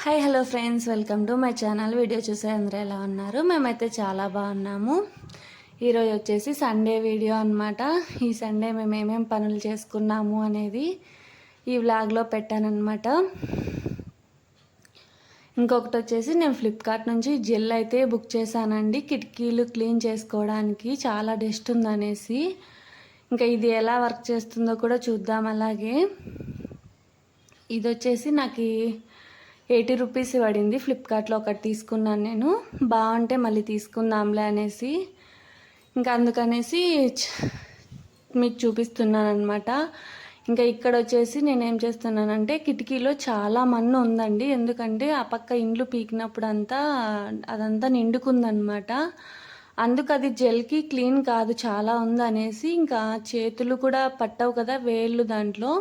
Hi hello friends, welcome to my channel. Video చూసే అందరూ ఎలా ఉన్నారు? మేమైతే చాలా బాగున్నాము. ఈరోజు వచ్చేసి సండే వీడియో అనమాట. ఈ సండే మేము ఏమేమి పనులు చేసుకున్నాము అనేది ఈ వ్లాగ్లో పెట్టానన్నమాట. ఇంకొకటి వచ్చేసి నేను ఫ్లిప్కార్ట్ నుంచి జెల్ అయితే బుక్ చేశానండి, కిటికీలు క్లీన్ చేసుకోవడానికి. చాలా డస్ట్ ఉందనేసి. ఇంకా ఇది ఎలా వర్క్ చేస్తుందో కూడా చూద్దాం. అలాగే ఇది వచ్చేసి నాకు 80 రూపీస్ పడింది. ఫ్లిప్కార్ట్లో ఒకటి తీసుకున్నాను నేను. బాగుంటే మళ్ళీ తీసుకుందాంలే అనేసి ఇంకా అందుకనేసి మీకు చూపిస్తున్నాను అనమాట. ఇంకా ఇక్కడ వచ్చేసి నేనేం చేస్తున్నానంటే, కిటికీలో చాలా మన్ను ఉందండి. ఎందుకంటే ఆ పక్క ఇండ్లు పీకినప్పుడు అదంతా నిండుకుందనమాట. అందుకు అది జెల్కి క్లీన్ కాదు, చాలా ఉందనేసి ఇంకా చేతులు కూడా పట్టవు కదా వేళ్ళు దాంట్లో.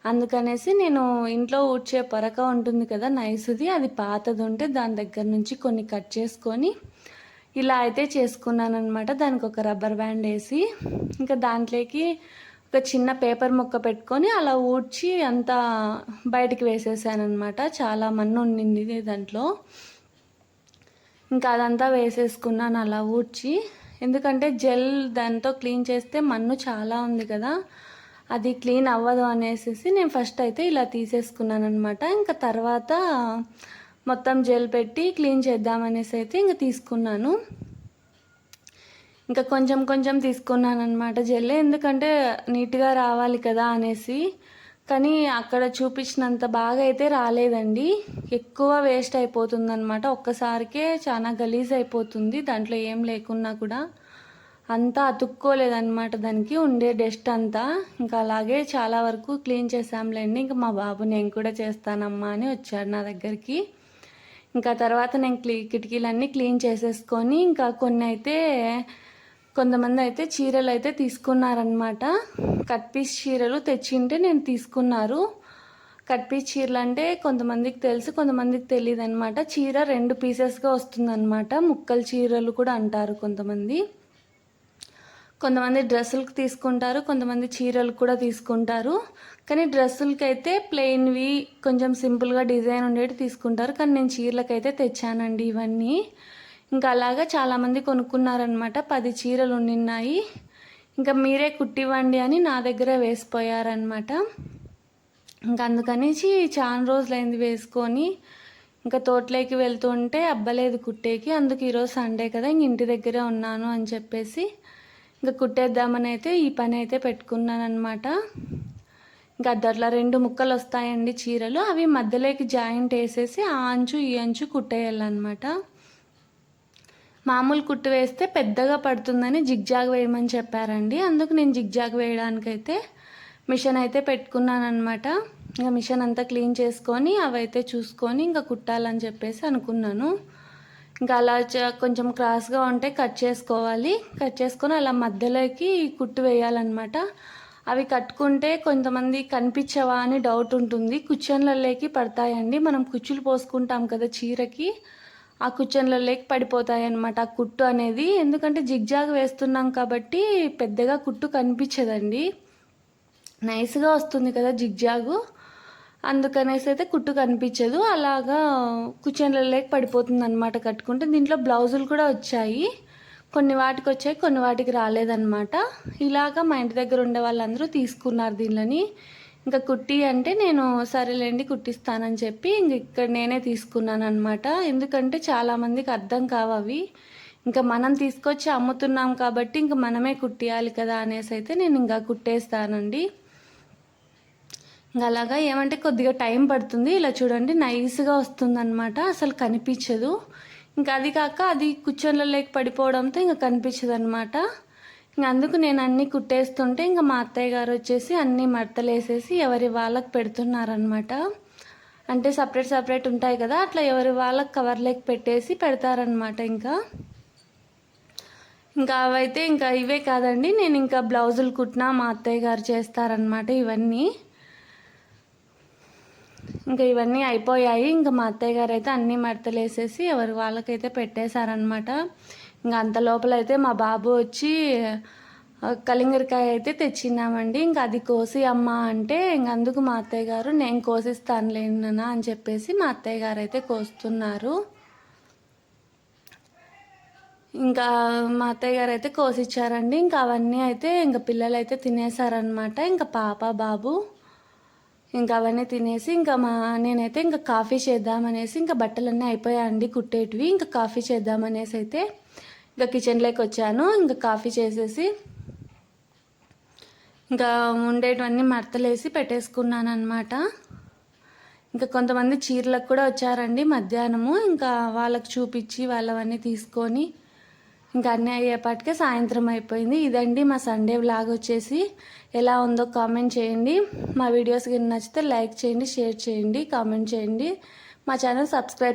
అందుకనేసి నేను ఇంట్లో ఊడ్చే పరక ఉంటుంది కదా నైస్ది, అది పాతది ఉంటే దాని దగ్గర నుంచి కొన్ని కట్ చేసుకొని ఇలా అయితే చేసుకున్నాను అనమాట. దానికి ఒక రబ్బర్ బ్యాండ్ వేసి ఇంకా దాంట్లోకి ఒక చిన్న పేపర్ ముక్క పెట్టుకొని అలా ఊడ్చి అంతా బయటికి వేసేసాను అనమాట. చాలా మన్ను ఉండింది దాంట్లో. ఇంకా అదంతా వేసేసుకున్నాను అలా ఊడ్చి. ఎందుకంటే జెల్ దాంతో క్లీన్ చేస్తే మన్ను చాలా ఉంది కదా, అది క్లీన్ అవ్వదు అనేసి నేను ఫస్ట్ అయితే ఇలా తీసేసుకున్నాను అనమాట. ఇంకా తర్వాత మొత్తం జెల్ పెట్టి క్లీన్ చేద్దామనేసి అయితే ఇంకా తీసుకున్నాను. ఇంకా కొంచెం కొంచెం తీసుకున్నాను అనమాట జెల్, ఎందుకంటే నీట్గా రావాలి కదా అనేసి. కానీ అక్కడ చూపించినంత బాగా అయితే రాలేదండి. ఎక్కువ వేస్ట్ అయిపోతుంది అనమాట. ఒక్కసారికే చాలా గలీజ్ అయిపోతుంది, దాంట్లో ఏం లేకున్నా కూడా. అంతా అతుక్కోలేదన్నమాట దానికి ఉండే డస్ట్ అంతా. ఇంకా అలాగే చాలా వరకు క్లీన్ చేసాంలేండి. ఇంకా మా బాబు నేను కూడా చేస్తానమ్మా అని వచ్చాడు నా దగ్గరికి. ఇంకా తర్వాత నేను కిటికీలన్నీ క్లీన్ చేసేసుకొని ఇంకా కొంతమంది అయితే చీరలు అయితే తీసుకున్నారనమాట. కట్ పీస్ చీరలు తెచ్చింటే నేను తీసుకున్నారు. కట్ పీస్ చీరలు అంటే కొంతమందికి తెలుసు, కొంతమందికి తెలియదు అనమాట. చీర 2 పీసెస్గా వస్తుందన్నమాట. ముక్కల చీరలు కూడా అంటారు కొంతమంది. డ్రెస్సులకు తీసుకుంటారు, కొంతమంది చీరలు కూడా తీసుకుంటారు. కానీ డ్రెస్సులకి అయితే ప్లెయిన్వి కొంచెం సింపుల్గా డిజైన్ ఉండేవి తీసుకుంటారు. కానీ నేను చీరలకైతే తెచ్చానండి ఇవన్నీ. ఇంకా అలాగా చాలామంది కొనుక్కున్నారనమాట. 10 చీరలు ఉన్నాయి. ఇంకా మీరే కుట్టివ్వండి అని నా దగ్గర వేసిపోయారనమాట. ఇంకా అందుకనేసి చాలా రోజులైంది వేసుకొని. ఇంకా తోటలోకి వెళ్తుంటే అబ్బలేదు కుట్టేకి. అందుకు ఈరోజు సండే కదా, ఇంక ఇంటి దగ్గరే ఉన్నాను అని చెప్పేసి ఇంకా కుట్టేద్దామని అయితే ఈ పని అయితే పెట్టుకున్నాను అనమాట. ఇంకా అట్లా 2 ముక్కలు వస్తాయండి చీరలు. అవి మధ్యలోకి జాయింట్ వేసేసి ఆ అంచు ఈ అంచు కుట్టేయాలన్నమాట. మామూలు కుట్టు వేస్తే పెద్దగా పడుతుందని జిగ్జాగ్ వేయమని చెప్పారండి. అందుకు నేను జిగ్జాగ్ వేయడానికైతే మిషన్ అయితే పెట్టుకున్నాను అనమాట. ఇంకా మిషన్ అంతా క్లీన్ చేసుకొని అవైతే చూసుకొని ఇంకా కుట్టాలని చెప్పేసి అనుకున్నాను. ఇంకా అలా కొంచెం క్రాస్గా ఉంటే కట్ చేసుకోవాలి. కట్ చేసుకొని అలా మధ్యలోకి కుట్టు వేయాలన్నమాట. అవి కట్టుకుంటే కొంతమంది కనిపించవా అని డౌట్ ఉంటుంది. కుచ్చన్లలోకి పడతాయండి. మనం కుచ్చులు పోసుకుంటాం కదా చీరకి, ఆ కుచ్చన్లలోకి పడిపోతాయి అన్నమాట ఆ కుట్టు అనేది. ఎందుకంటే జిగ్జాగ్ వేస్తున్నాం కాబట్టి పెద్దగా కుట్టు కనిపించదండి, నైస్గా వస్తుంది కదా జిగ్జాగు. అందుకనేసి అయితే కుట్టు కనిపించదు. అలాగా కుచెన్లలోకి పడిపోతుంది అనమాట కట్టుకుంటే. దీంట్లో బ్లౌజులు కూడా వచ్చాయి, కొన్ని వాటికి వచ్చాయి, కొన్ని వాటికి రాలేదన్నమాట. ఇలాగా మా ఇంటి దగ్గర ఉండే వాళ్ళందరూ తీసుకున్నారు దీనిని. ఇంకా కుట్టి అంటే నేను సరేలేండి కుట్టిస్తానని చెప్పి ఇక్కడ నేనే తీసుకున్నాను అనమాట. ఎందుకంటే చాలామందికి అర్థం కావు అవి. ఇంకా మనం తీసుకొచ్చి అమ్ముతున్నాం కాబట్టి ఇంకా మనమే కుట్టియాలి కదా అనేసి అయితే నేను ఇంకా కుట్టేస్తానండి. ఇంకా అలాగా ఏమంటే కొద్దిగా టైం పడుతుంది. ఇలా చూడండి నైస్గా వస్తుందన్నమాట, అసలు కనిపించదు. ఇంకా అది కాక అది కుచ్చన్లలోకి పడిపోవడంతో ఇంకా కనిపించదు అనమాట. ఇంకా అందుకు నేను అన్నీ కుట్టేస్తుంటే ఇంకా మా అత్తయ్య గారు వచ్చేసి అన్నీ మడతలు వేసేసి ఎవరి వాళ్ళకి పెడుతున్నారనమాట. అంటే సపరేట్ ఉంటాయి కదా, అట్లా ఎవరి వాళ్ళకి కవర్లోకి పెట్టేసి పెడతారనమాట. ఇంకా అవైతే ఇంకా ఇవే కాదండి, నేను ఇంకా బ్లౌజులు కుట్టినా మా అత్తయ్య గారు చేస్తారనమాట ఇవన్నీ. ఇంకా ఇవన్నీ అయిపోయాయి. ఇంకా మా అత్తయ్య గారు అయితే అన్నీ మడతలు వేసేసి ఎవరి వాళ్ళకైతే పెట్టేశారనమాట. ఇంకా అంత లోపల అయితే మా బాబు వచ్చి కలింగరకాయ అయితే తెచ్చినామండి. ఇంకా అది కోసి అమ్మ అంటే ఇంక అందుకు మా అత్తయ్య గారు నేను కోసిస్తానులేనా అని చెప్పేసి మా అత్తయ్య గారు అయితే కోస్తున్నారు. ఇంకా మా అత్తయ్య గారు అయితే కోసిచ్చారండి. ఇంకా అవన్నీ అయితే ఇంకా పిల్లలు అయితే తినేసారనమాట. ఇంకా పాప బాబు ఇంకా అవన్నీ తినేసి ఇంకా నేనైతే ఇంకా కాఫీ చేద్దామనేసి ఇంకా బట్టలన్నీ అయిపోయాయండి కుట్టేటివి. ఇంకా కాఫీ చేద్దామనేసి అయితే ఇంకా కిచెన్లోకి వచ్చాను. ఇంకా కాఫీ చేసేసి ఇంకా ఉండేటివన్నీ మడతలేసి పెట్టేసుకున్నాను అనమాట. ఇంకా కొంతమంది చీరలకు కూడా వచ్చారండి మధ్యాహ్నము. ఇంకా వాళ్ళకి చూపించి వాళ్ళవన్నీ తీసుకొని ఇంకా అన్నీ అయ్యేపాటికే సాయంత్రం అయిపోయింది. ఇదండి మా సండే వ్లాగ్ వచ్చేసి. ఎలా ఉందో కామెంట్ చేయండి. మా వీడియోస్ నచ్చితే లైక్ చేయండి, షేర్ చేయండి, కామెంట్ చేయండి. మా ఛానల్ సబ్స్క్రైబ్